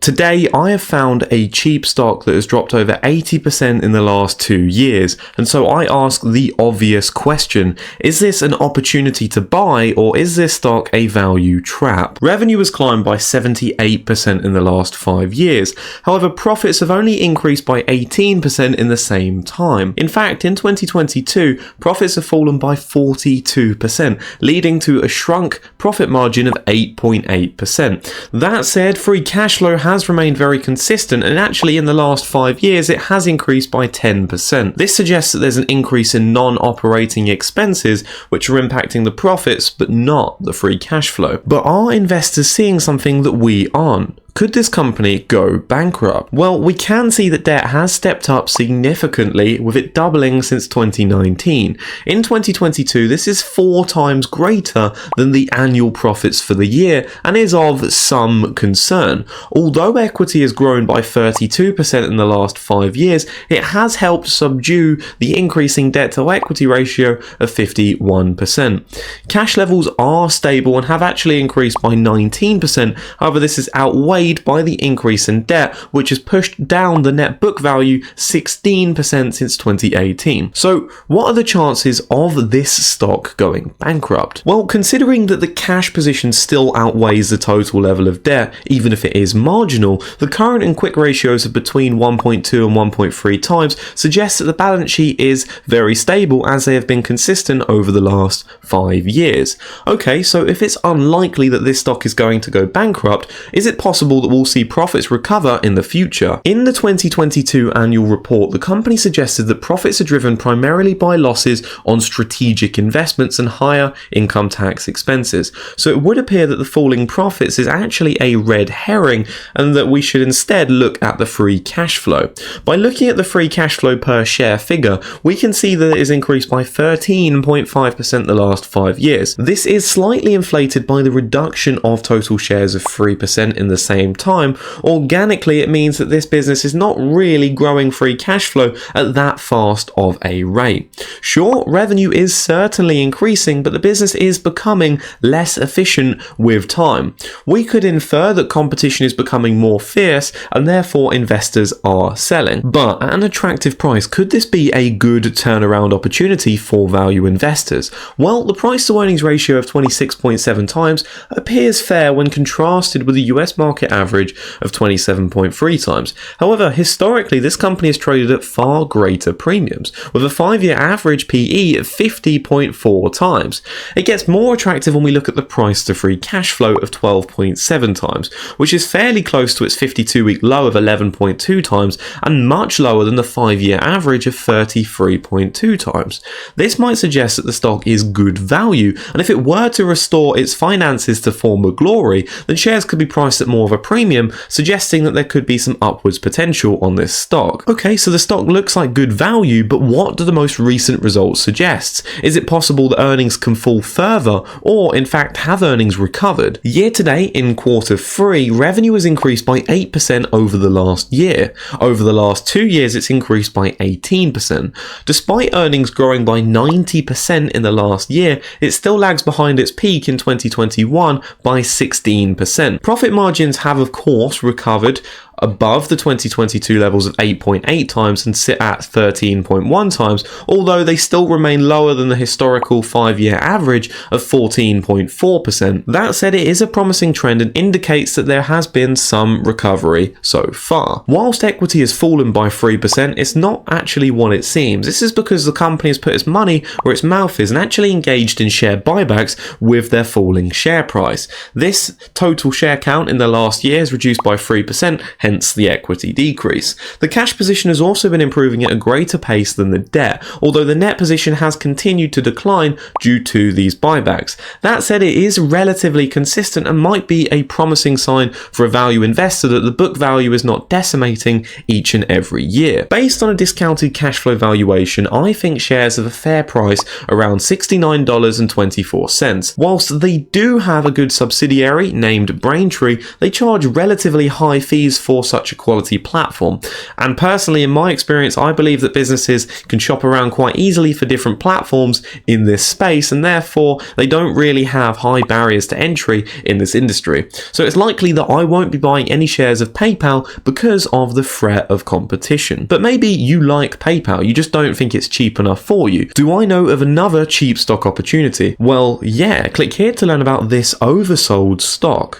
Today, I have found a cheap stock that has dropped over 80% in the last 2 years, and so I ask the obvious question: is this an opportunity to buy, or is this stock a value trap? Revenue has climbed by 78% in the last 5 years. However, profits have only increased by 18% in the same time. In fact, in 2022, profits have fallen by 42%, leading to a shrunk profit margin of 8.8%. That said, free cash flow has remained very consistent, and actually in the last 5 years it has increased by 10%. This suggests that there's an increase in non-operating expenses which are impacting the profits but not the free cash flow. But are investors seeing something that we aren't? Could this company go bankrupt? Well, we can see that debt has stepped up significantly, with it doubling since 2019. In 2022, this is 4 times greater than the annual profits for the year and is of some concern. Although equity has grown by 32% in the last 5 years, it has helped subdue the increasing debt to equity ratio of 51%. Cash levels are stable and have actually increased by 19%. However, this is outweighed by the increase in debt, which has pushed down the net book value 16% since 2018. So what are the chances of this stock going bankrupt? Well, considering that the cash position still outweighs the total level of debt, even if it is marginal, the current and quick ratios of between 1.2 and 1.3 times suggests that the balance sheet is very stable, as they have been consistent over the last 5 years. Okay, so if it's unlikely that this stock is going to go bankrupt, is it possible that we'll see profits recover in the future? In the 2022 annual report, the company suggested that profits are driven primarily by losses on strategic investments and higher income tax expenses. So it would appear that the falling profits is actually a red herring, and that we should instead look at the free cash flow. By looking at the free cash flow per share figure, we can see that it is increased by 13.5% the last 5 years. This is slightly inflated by the reduction of total shares of 3% in the same time. Organically, it means that this business is not really growing free cash flow at that fast of a rate. Sure, revenue is certainly increasing, but the business is becoming less efficient with time. We could infer that competition is becoming more fierce and therefore investors are selling. But at an attractive price, could this be a good turnaround opportunity for value investors? Well, the price to earnings ratio of 26.7 times appears fair when contrasted with the US market average of 27.3 times. However, historically, this company has traded at far greater premiums, with a 5-year average PE of 50.4 times. It gets more attractive when we look at the price to free cash flow of 12.7 times, which is fairly close to its 52-week low of 11.2 times and much lower than the 5-year average of 33.2 times. This might suggest that the stock is good value, and if it were to restore its finances to former glory, then shares could be priced at more of a premium, suggesting that there could be some upwards potential on this stock. Okay, so the stock looks like good value, but what do the most recent results suggest? Is it possible that earnings can fall further, or in fact have earnings recovered? Year to date, in Q3, revenue has increased by 8% over the last year. Over the last 2 years, it's increased by 18%. Despite earnings growing by 90% in the last year, it still lags behind its peak in 2021 by 16%. Profit margins have of course recovered above the 2022 levels of 8.8 times and sit at 13.1 times, although they still remain lower than the historical 5-year average of 14.4%. That said, it is a promising trend and indicates that there has been some recovery so far. Whilst equity has fallen by 3%, it's not actually what it seems. This is because the company has put its money where its mouth is and actually engaged in share buybacks with their falling share price. This total share count in the last year is reduced by 3%, hence the equity decrease. The cash position has also been improving at a greater pace than the debt, although the net position has continued to decline due to these buybacks. That said, it is relatively consistent and might be a promising sign for a value investor that the book value is not decimating each and every year. Based on a discounted cash flow valuation, I think shares have a fair price around $69.24. Whilst they do have a good subsidiary named Braintree, they charge relatively high fees for for such a quality platform. And personally, in my experience, I believe that businesses can shop around quite easily for different platforms in this space, and therefore they don't really have high barriers to entry in this industry. So it's likely that I won't be buying any shares of PayPal because of the threat of competition. But maybe you like PayPal, you just don't think it's cheap enough for you. Do I know of another cheap stock opportunity? Well, yeah, click here to learn about this oversold stock.